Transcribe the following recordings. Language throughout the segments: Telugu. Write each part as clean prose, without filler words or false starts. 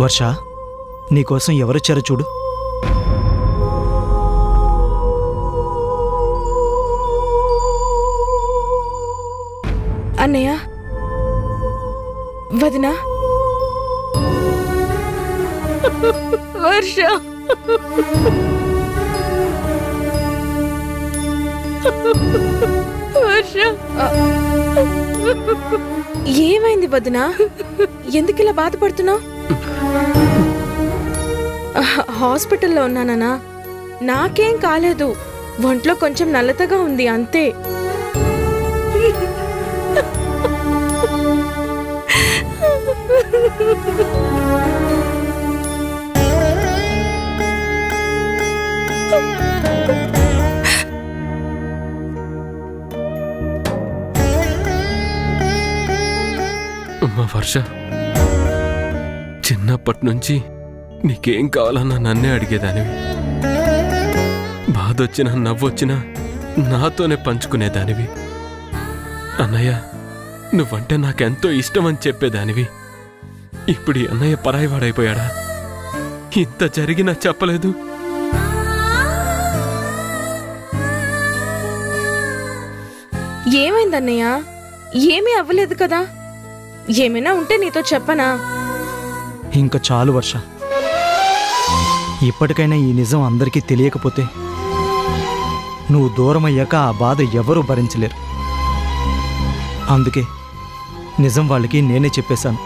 వర్ష, నీకోసం ఎవరొచ్చారో చూడు. అన్నయ్య, వదినా, వర్ష. వర్ష, ఏమైంది వదినా? ఎందుకిలా బాధపడుతున్నావు? హాస్పిటల్లో ఉన్నానా? నాకేం కాలేదు, ఒంట్లో కొంచెం నల్లతగా ఉంది అంతే. అమ్మా వర్ష, చిన్నప్పటి నుంచి నీకేం కావాలన్నా నన్నే అడిగేదానివి. బాధొచ్చినా నవ్వొచ్చినా నాతోనే పంచుకునేదానివి. అన్నయ్య నువ్వంటే నాకెంతో ఇష్టమని చెప్పేదానివి. ఇప్పుడు ఈ అన్నయ్య పరాయివాడైపోయాడా? ఇంత జరిగినా చెప్పలేదు. ఏమైందన్నయ్య? ఏమీ అవ్వలేదు కదా? ఏమైనా ఉంటే నీతో చెప్పనా? ఇంకా చాలు వర్ష. ఇప్పటికైనా ఈ నిజం అందరికీ తెలియకపోతే నువ్వు దూరమయ్యాక ఆ బాధ ఎవరూ భరించలేరు. అందుకే నిజం వాళ్ళకి నేనే చెప్పేశాను.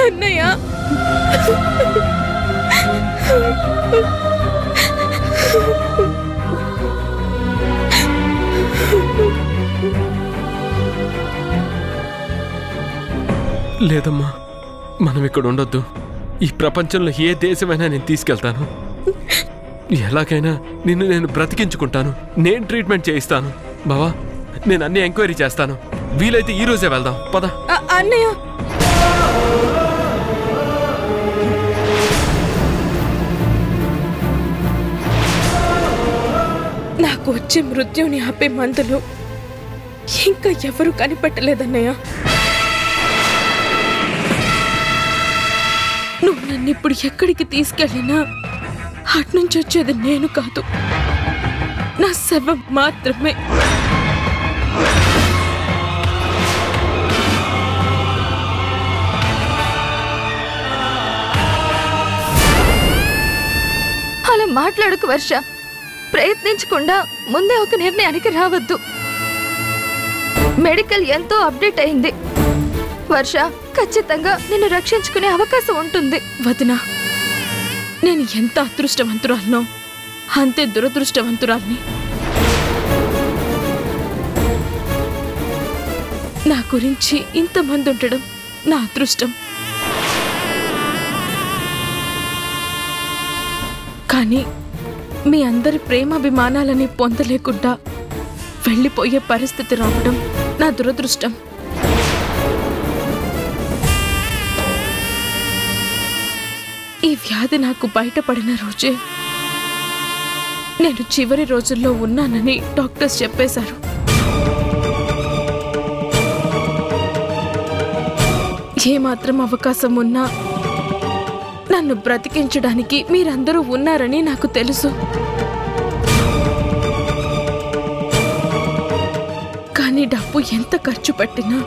అన్నయ్య, లేదమ్మా, మనం ఇక్కడ ఉండొద్దు. ఈ ప్రపంచంలో ఏ దేశమైనా నేను తీసుకెళ్తాను. ఎలాగైనా నిన్ను నేను బ్రతికించుకుంటాను. నేను ట్రీట్మెంట్ చేయిస్తాను. బావా, నేను అన్ని ఎంక్వైరీ చేస్తాను. వీలైతే ఈ రోజే వెళ్దాం, పద. అన్నయ్య, నాకు వచ్చే మృత్యుని ఆపే మందులు ఇంకా ఎవరు కనిపెట్టలేదన్నయ్య. నువ్వు నన్ను ఇప్పుడు ఎక్కడికి తీసుకెళ్ళినా అట్నుంచి వచ్చేది నేను కాదు, నా శవం మాత్రమే. అలా మాట్లాడకు వర్ష. ప్రయత్నించకుండా ముందే ఒక నిర్ణయానికి రావద్దు. మెడికల్ ఎంతో అప్డేట్ అయింది. వర్ష, ఖచ్చితంగా నిన్ను రక్షించుకునే అవకాశం ఉంటుంది. వదినా, నేను ఎంత అదృష్టవంతురాలనో అంతే దురదృష్టవంతురాల్ని. నా గురించి ఇంతమంది ఉండడం నా అదృష్టం. కానీ మీ అందరి ప్రేమాభిమానాలని పొందలేకుండా వెళ్ళిపోయే పరిస్థితి రావడం నా దురదృష్టం. ఈ వ్యాధి నాకు బయటపడిన రోజే నేను చివరి రోజుల్లో ఉన్నానని డాక్టర్స్ చెప్పేశారు. ఏమాత్రం అవకాశం ఉన్నా నన్ను బ్రతికించడానికి మీరందరూ ఉన్నారని నాకు తెలుసు. కానీ డబ్బు ఎంత ఖర్చు పెట్టినా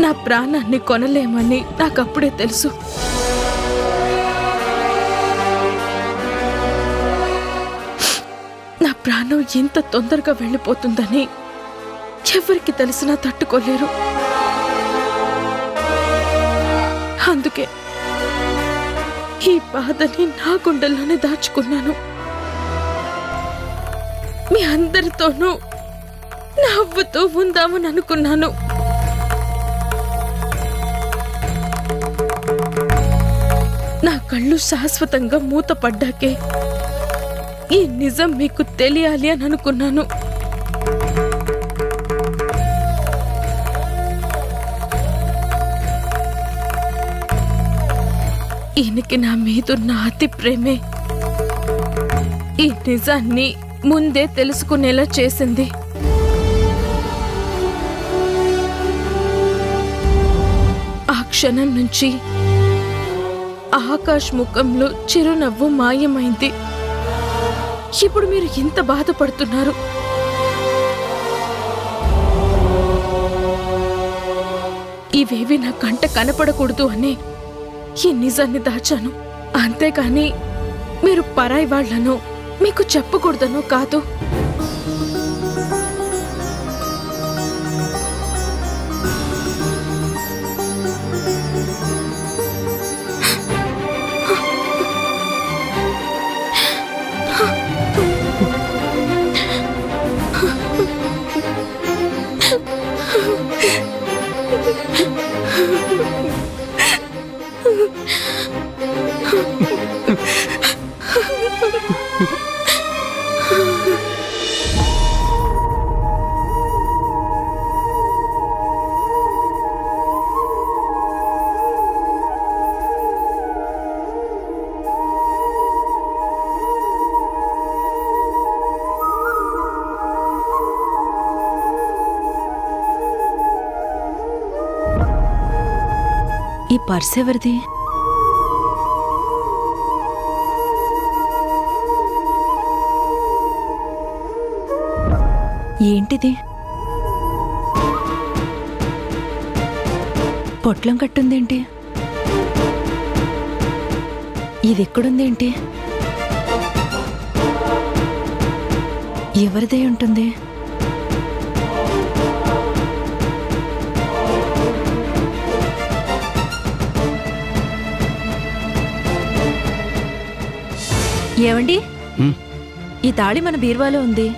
నా ప్రాణాన్ని కొనలేమని నాకప్పుడే తెలుసు. నా ప్రాణం ఎంత తొందరగా వెళ్ళిపోతుందని ఎవరికి తెలిసినా తట్టుకోలేరు. అందుకే ఈ బాధని నా గుండెల్లోనే దాచుకున్నాను. మీ అందరితోనూ నవ్వుతూ ఉందామని అనుకున్నాను. నా కళ్ళు శాశ్వతంగా మూతపడ్డాకే ఈ నిజం మీకు తెలియాలి అని అనుకున్నాను. ఈయనకి నా మీదున్న అతి ప్రేమే ఈ నిజాన్ని ముందే తెలుసుకునేలా చేసింది. ఆ క్షణం నుంచి ఆకాష్ ముఖంలో చిరునవ్వు మాయమైంది. ఇప్పుడు మీరు ఇంత బాధపడుతున్నారు. ఇవేవి నా కంట కనపడకూడదు అని ఈ నిజాన్ని దాచాను. అంతేకాని మీరు పరాయి వాళ్లను మీకు చెప్పకూడదనో కాదు. ఈ పర్స్ ఎవరిది? ఏంటిది? పొట్లం కట్టుందేంటి? ఇది ఎక్కడుందేంటి? ఎవరిదే ఉంటుంది? ఏవండి, ఈ తాళి మన బీరువాలో ఉంది.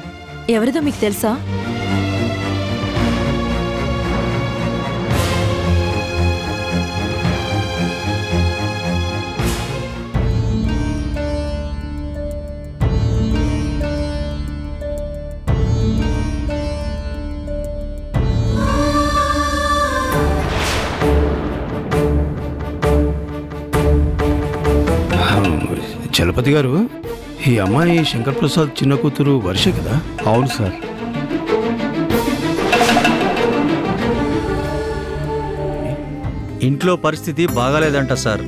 ఎవరిదో మీకు తెలుసా? చలపతి గారు, ఈ అమ్మాయి శంకర్ ప్రసాద్ చిన్న కూతురు వర్ష కదా? అవును సార్. ఇంట్లో పరిస్థితి బాగాలేదంట సార్.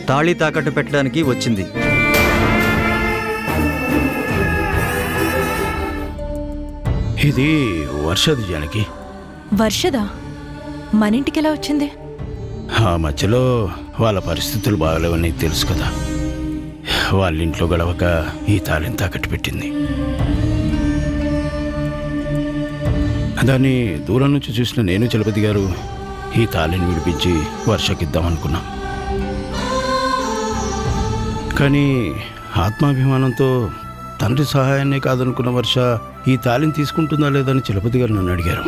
తాళి తాకట్టు పెట్టడానికి వచ్చింది. ఇది వర్షది జానకి. వర్షదా? మన ఇంటికి ఎలా వచ్చింది? ఆ మధ్యలో వాళ్ళ పరిస్థితులు బాగాలేవని తెలుసు కదా, వాళ్ళ ఇంట్లో గడవక ఈ తాళిని తాకట్టు పెట్టింది. దాన్ని దూరం నుంచి చూసిన నేను చలపతి గారు ఈ తాళిని విడిపించి వర్షకిద్దామనుకున్నా. కానీ ఆత్మాభిమానంతో తండ్రి సహాయాన్నే కాదనుకున్న వర్ష ఈ తాళిని తీసుకుంటుందా లేదని చలపతి గారు నన్ను అడిగారు.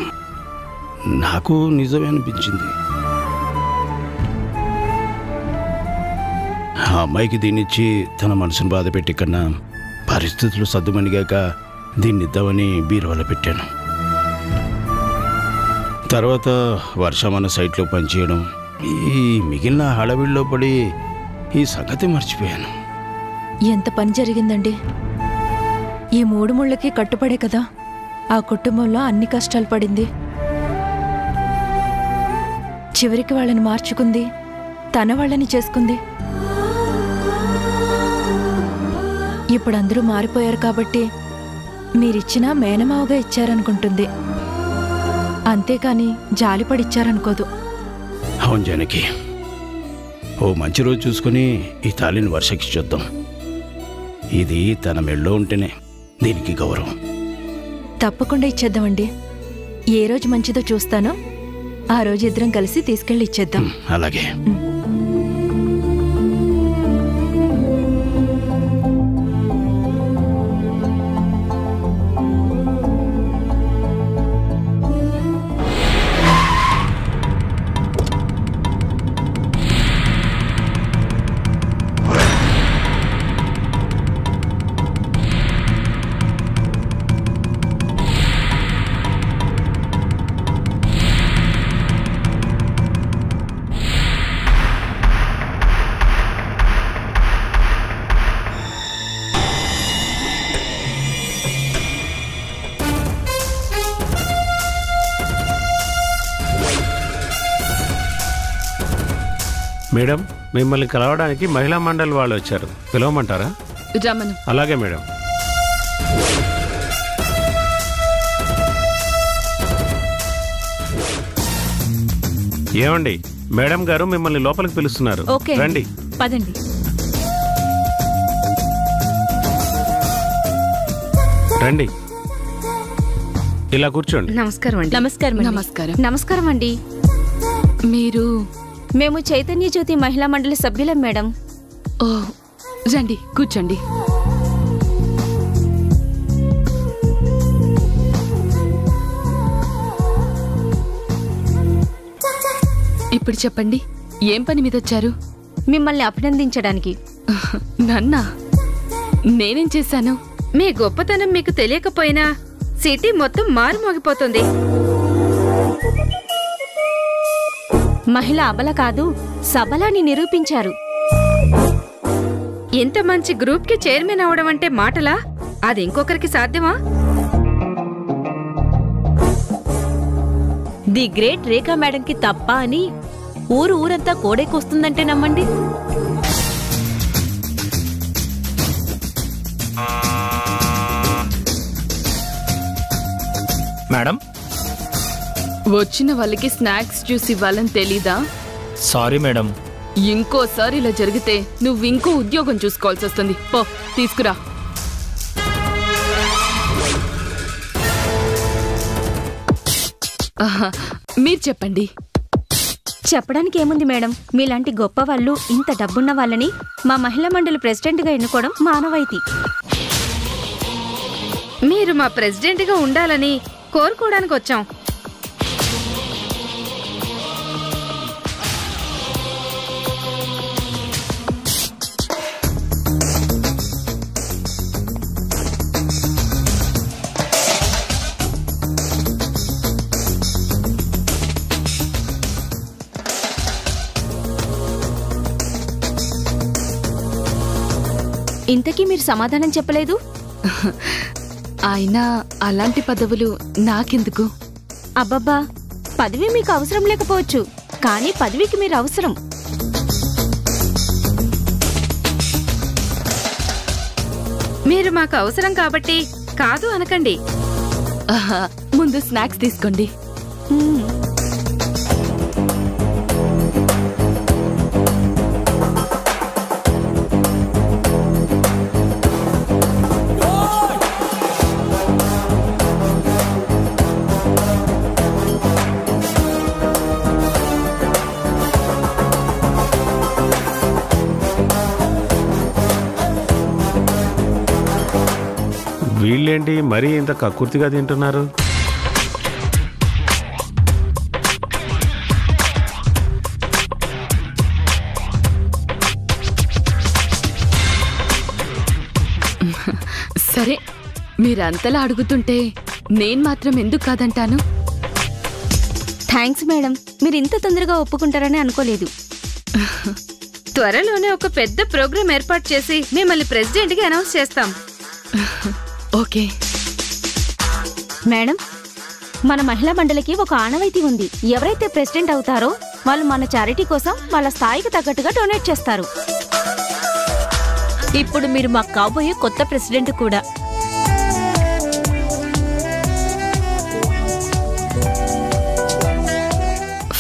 నాకు నిజమే అనిపించింది. ఆ అమ్మాయికి దీన్నిచ్చి తన మనసును బాధ పెట్టి కన్నా పరిస్థితులు సద్దుమణిగాక దీన్నిద్దామని బీరువాలో పెట్టాను. తర్వాత వర్ష మన సైట్లో పనిచేయడం, ఈ మిగిలిన హడావిడిలో పడి ఈ సంగతి మర్చిపోయాను. ఎంత పని జరిగిందండి! ఈ 3 ముళ్ళకి కట్టుపడే కదా ఆ కుటుంబంలో అన్ని కష్టాలు పడింది. చివరికి వాళ్ళని మార్చుకుంది, తన వాళ్ళని చేసుకుంది. ఇప్పుడు అందరూ మారిపోయారు కాబట్టి మీరిచ్చినా మేనమావగా ఇచ్చారనుకుంటుంది, అంతేకాని జాలిపడిచ్చారనుకోదు. అవును జానకి, ఓ మంచి రోజు చూసుకుని ఈ తాళిని వర్షకి చూద్దాం. ఇది తన మెళ్ళో ఉంటేనే దీనికి గౌరవం. తప్పకుండా ఇచ్చేద్దామండి. ఏ రోజు మంచిదో చూస్తానో ఆ రోజు ఇద్దరం కలిసి తీసుకెళ్ళి ఇచ్చేద్దాం. అలాగే. మేడం, మిమ్మల్ని కలవడానికి మహిళా మండలి వాళ్ళు వచ్చారు, పిలవమంటారా? రమను. అలాగే మేడం. ఏమండి, మేడం గారు మిమ్మల్ని లోపలికి పిలుస్తున్నారు. రండి. పదండి. రండి, ఇలా కూర్చోండి. నమస్కారం అండి. నమస్కారం. నమస్కారం. నమస్కారం అండి. మీరు? మేము చైతన్య జ్యోతి మహిళా మండలి సభ్యులం మేడం. ఓ, రండి కూర్చోండి. ఇప్పుడు చెప్పండి, ఏం పని మీద వచ్చారు? మిమ్మల్ని అభినందించడానికి. నన్నా? నేనేం చేశాను? మీ గొప్పతనం మీకు తెలియకపోయినా సిటీ మొత్తం మారుమోగిపోతుంది. మహిళ అబల కాదు, సబలాని నిరూపించారు. ఇంత మంచి గ్రూప్ కి చైర్మన్ అవడం అంటే మాటలా? అది ఇంకొకరికి సాధ్యమా? ది గ్రేట్ రేఖా మేడంకి తప్ప అని ఊరంతా కోడేకొస్తుందంటే నమ్మండి. మేడం, వచ్చిన వాళ్ళకి స్నాక్స్ జ్యూస్ ఇవ్వాలని తెలీదా? Sorry madam. ఇంకోసారి ఇలా జరిగితే నువ్వు ఇంకో ఉద్యోగం చూసుకోవాల్సి వస్తుంది. పో, తీసుకురా. మీరు చెప్పండి. చెప్పడానికి ఏముంది మేడం, మీలాంటి గొప్ప వాళ్ళు, ఇంత డబ్బున్న వాళ్ళని మా మహిళా మండలి ప్రెసిడెంట్గా ఎన్నుకోవడం మానవాయితీ. మీరు మా ప్రెసిడెంట్గా ఉండాలని కోరుకోవడానికి వచ్చాం. ఇంతకీ మీరు సమాధానం చెప్పలేదు. అయినా అలాంటి పదవులు నాకెందుకు? అబ్బబ్బా, పదవి మీకు అవసరం లేకపోవచ్చు, కానీ పదవికి మీరు అవసరం. మీరు మాకు అవసరం కాబట్టి కాదు అనకండి. ముందు స్నాక్స్ తీసుకోండి. వీళ్ళేంటి మరీ ఇంత కక్కుర్తిగా తింటున్నారు? సరే, మీరంతలా అడుగుతుంటే నేను మాత్రం ఎందుకు కాదంటాను? థ్యాంక్స్ మేడం, మీరు ఇంత తొందరగా ఒప్పుకుంటారని అనుకోలేదు. త్వరలోనే ఒక పెద్ద ప్రోగ్రాం ఏర్పాటు చేసి మిమ్మల్ని ప్రెసిడెంట్గా అనౌన్స్ చేస్తాం. ఓకే మేడం, మన మహిళా మండలికి ఒక ఆనవాయితీ ఉంది. ఎవరైతే ప్రెసిడెంట్ అవుతారో వాళ్ళు మన చారిటీ కోసం వాళ్ళ స్థాయికి తగ్గట్టుగా డొనేట్ చేస్తారు. ఇప్పుడు మీరు మాకు కాబోయే కొత్త ప్రెసిడెంట్ కూడా.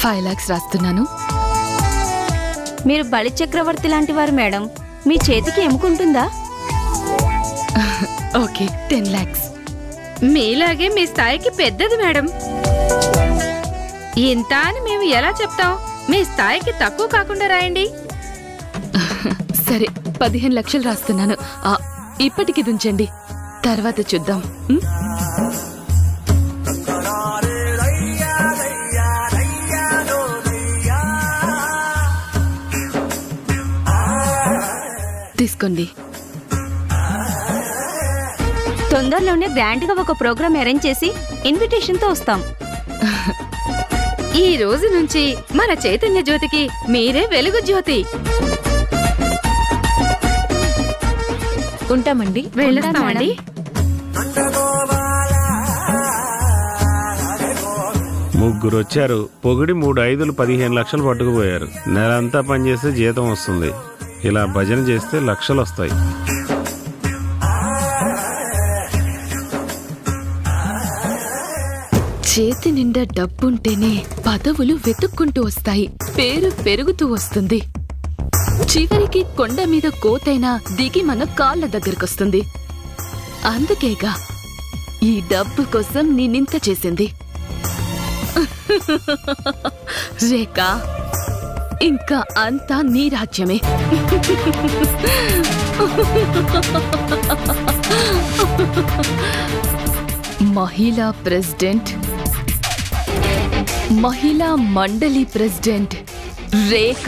$5 lakhs రాస్తున్నాను. మీరు బలి చక్రవర్తి లాంటి వారు మేడం, మీ చేతికి ఎముకుంటుందా? Okay, 10 lakhs. మీలాగే మీ స్థాయికి పెద్దది మేడం. ఇంత అని మేము ఎలా చెప్తాం? మీ స్థాయికి తక్కువ కాకుండా రాయండి. సరే, 15 లక్షలు రాస్తున్నాను. ఇప్పటికి దుంచండి, తర్వాత చూద్దాం. తీసుకోండి. తొందరలోనే గ్రాండ్ గా ఒక ప్రోగ్రాం అరేంజ్ చేసి ఇన్విటేషన్ తో వస్తాం. ఈ రోజు నుంచి మన చైతన్య జ్యోతికి మీరే వెలుగు జ్యోతి. ఉంటామండి. వెళ్ళొస్తామండి. ముగ్గురు వచ్చారు. పొగిడి 3 5లు 15 లక్షలు పట్టుకుపోయారు. నెలంతా పనిచేస్తే జీతం వస్తుంది. ఇలా భజన చేస్తే లక్షలు వస్తాయి. చేతి నిండా డబ్బుంటేనే పదవులు వెతుక్కుంటూ వస్తాయి, పేరు పెరుగుతూ వస్తుంది. చివరికి కొండ మీద కోతైనా దిగి మన కాళ్ళ దగ్గరకొస్తుంది. అందుకేగా ఈ డబ్బు కోసం నేనింత చేసింది. రేఖ, ఇంకా అంతా నీ రాజ్యమే. మహిళా ప్రెసిడెంట్, మహిళా మండలి ప్రెసిడెంట్ రేఖ.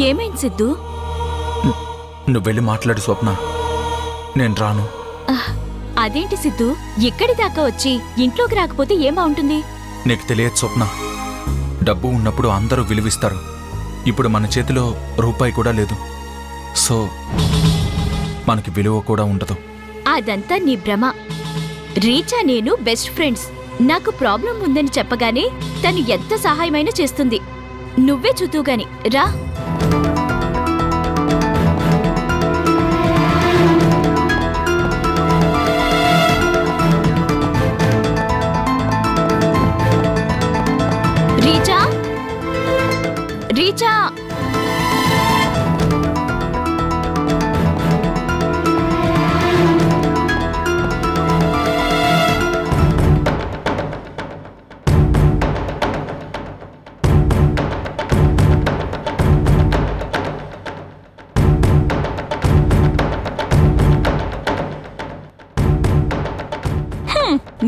ఏమైంది సిద్ధు? నువ్వు వెళ్ళి మాట్లాడు స్వప్న, నేను రాను. అదేంటి సిద్ధు, ఇక్కడి దాకా వచ్చి ఇంట్లోకి రాకపోతే ఏం బాగుంటుంది? నీకు తెలియదు స్వప్న, డబ్బు ఉన్నప్పుడు అందరూ విలువిస్తారు. ఇప్పుడు మన చేతిలో రూపాయి కూడా లేదు. సో మనకి విలువ కూడా ఉండదు. అదంతా నీ భ్రమ. రీచా నేను బెస్ట్ ఫ్రెండ్స్. నాకు ప్రాబ్లం ఉందని చెప్పగానే తను ఎంత సహాయమైనా చేస్తుంది. నువ్వే చూతూగాని రా. రీచా, రీచా,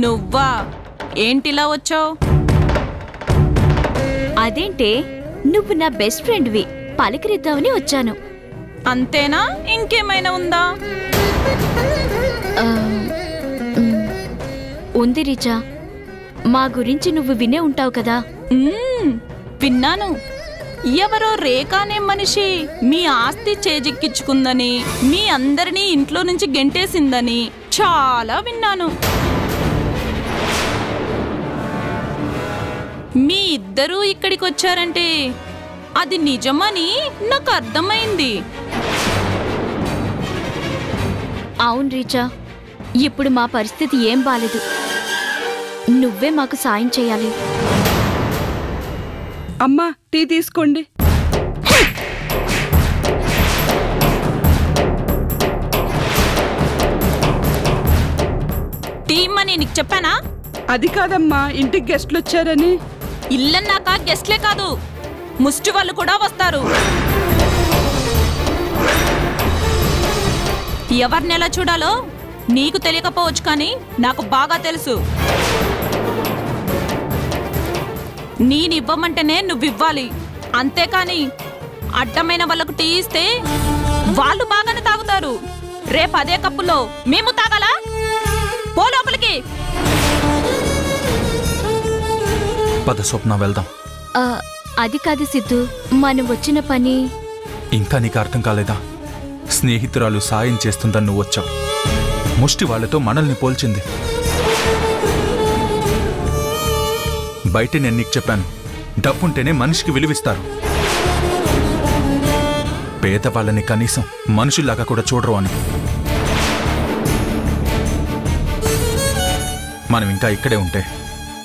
నువ్వా? ఏంటిలా వచ్చావు? అదేంటే, నువ్వు నా బెస్ట్ ఫ్రెండ్వి, పలకరిద్దామని వచ్చాను. అంతేనా? ఇంకేమైనా ఉందా? ఉంది రీచా. మా గురించి నువ్వు వినే ఉంటావు కదా. విన్నాను. ఎవరో రేఖ అనే మనిషి మీ ఆస్తి చేజిక్కించుకుందని, మీ అందరినీ ఇంట్లో నుంచి గెంటేసిందని చాలా విన్నాను. మీ ఇద్దరూ ఇక్కడికి వచ్చారంటే అది నిజమని నాకు అర్థమైంది. అవును రీచా, ఇప్పుడు మా పరిస్థితి ఏం బాలేదు. నువ్వే మాకు సాయం చేయాలి. అమ్మా, టీ తీసుకోండి. టీ ఇమ్మని నీకు చెప్పానా? అది కాదమ్మా, ఇంటికి గెస్ట్లు వచ్చారని. ఇల్లన్నాక గెస్ట్లే కాదు, ముష్టి వాళ్ళు కూడా వస్తారు. ఎవరిని ఎలా చూడాలో నీకు తెలియకపోవచ్చు, కానీ నాకు బాగా తెలుసు. నేనివ్వమంటేనే నువ్వివ్వాలి, అంతేకాని అడ్డమైన వాళ్ళకు టీ ఇస్తే వాళ్ళు బాగానే తాగుతారు. రేపు అదే కప్పులో మేము తాగాలా? పో లోపలికి. పద స్వప్న, వెళ్దాం. అది కాదు సిద్ధు, మనం వచ్చిన పని. ఇంకా నీకు అర్థం కాలేదా? స్నేహితురాలు సాయం చేస్తుందని నువ్వు వచ్చావు. ముష్టి వాళ్లతో మనల్ని పోల్చింది. బయట నేను నీకు చెప్పాను, డబ్బుంటేనే మనిషికి విలువిస్తారు. పేదవాళ్ళని కనీసం మనుషుల్లాగా కూడా చూడరు అని. మనం ఇంకా ఇక్కడే ఉంటే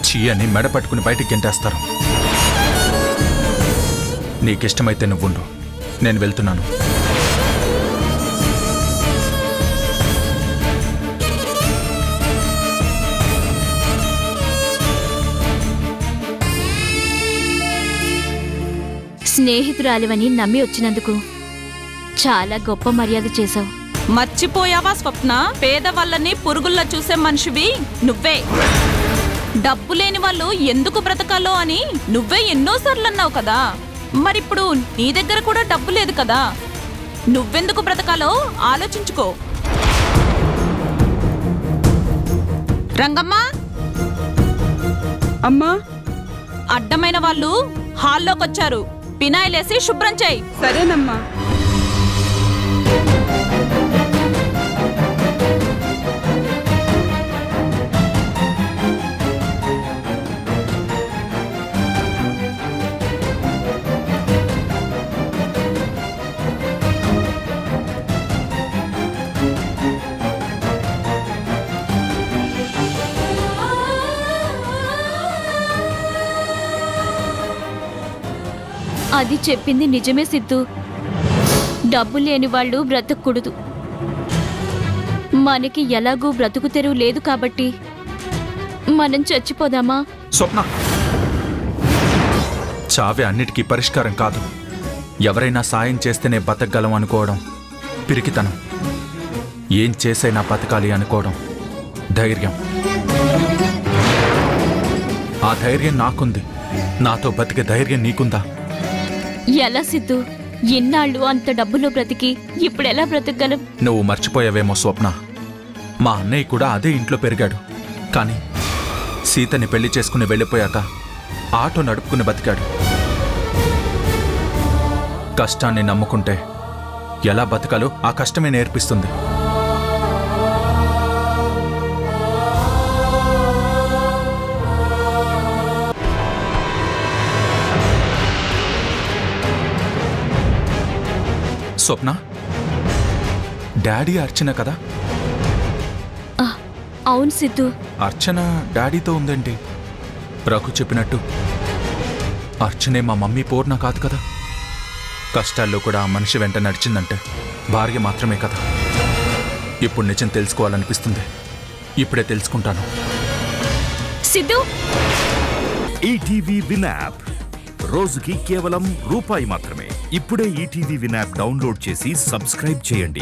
చీ అని మెడ పట్టుకుని బయటికి గెంటేస్తారు. నీకిష్టమైతే నువ్వుండు, నేను వెళ్తున్నాను. స్నేహితురాలివని నమ్మి వచ్చినందుకు చాలా గొప్ప మర్యాద చేశావు. మర్చిపోయావా స్వప్న? పేదవాళ్ళని పురుగుల్లా చూసే మనిషివి నువ్వే. డబ్బు లేని వాళ్ళు ఎందుకు బ్రతకాలో అని నువ్వే ఎన్నోసార్లు అన్నావు కదా. మరిప్పుడు నీ దగ్గర కూడా డబ్బు లేదు కదా, నువ్వెందుకు బ్రతకాలో ఆలోచించుకో. రంగమ్మ అమ్మా అడ్డమైన వాళ్ళు హాల్లోకొచ్చారు. పినాయిలేసి శుభ్రం చేయి. సరేనమ్మా. అది చెప్పింది నిజమే సిద్ధు. డబ్బు లేని వాళ్ళు బ్రతకూడదు. మనకి ఎలాగూ బ్రతుకు తెరువు లేదు కాబట్టి మనం చచ్చిపోదామా? స్వప్న, చావే అన్నిటికీ పరిష్కారం కాదు. ఎవరైనా సాయం చేస్తేనే బతకగలం అనుకోవడం పిరికితనం. ఏం చేసైనా బతకాలి అనుకోవడం ధైర్యం. ఆ ధైర్యం నాకుంది. నాతో బతికే ధైర్యం నీకుందా? ఎలా సిద్ధు? ఇన్నాళ్ళు అంత డబ్బులో బ్రతికి ఇప్పుడెలా బ్రతకగలం? నువ్వు మర్చిపోయావేమో స్వప్న, మా అన్నయ్య కూడా అదే ఇంట్లో పెరిగాడు. కానీ సీతని పెళ్లి చేసుకుని వెళ్ళిపోయాక ఆటో నడుపుకుని బతికాడు. కష్టాన్ని నమ్ముకుంటే ఎలా బతకాలో ఆ కష్టమే నేర్పిస్తుంది. స్వప్న, డాడీ అర్చన కదా? అవును సిద్ధు. అర్చన డాడీతో ఉందేంటి? రఘు చెప్పినట్టు అర్చనే మా మమ్మీ పూర్ణ కాదు కదా? కష్టాల్లో కూడా ఆ మనిషి వెంట నడిచిందంటే భార్య మాత్రమే కదా? ఇప్పుడు నిజం తెలుసుకోవాలనిపిస్తుంది. ఇప్పుడే తెలుసుకుంటాను. సిద్ధు, ఈటీవీ విన్ యాప్ రోజుకి కేవలం రూపాయి మాత్రమే. ఇప్పుడే ఈటీవీ విన్ యాప్ డౌన్లోడ్ చేసి సబ్స్క్రైబ్ చేయండి.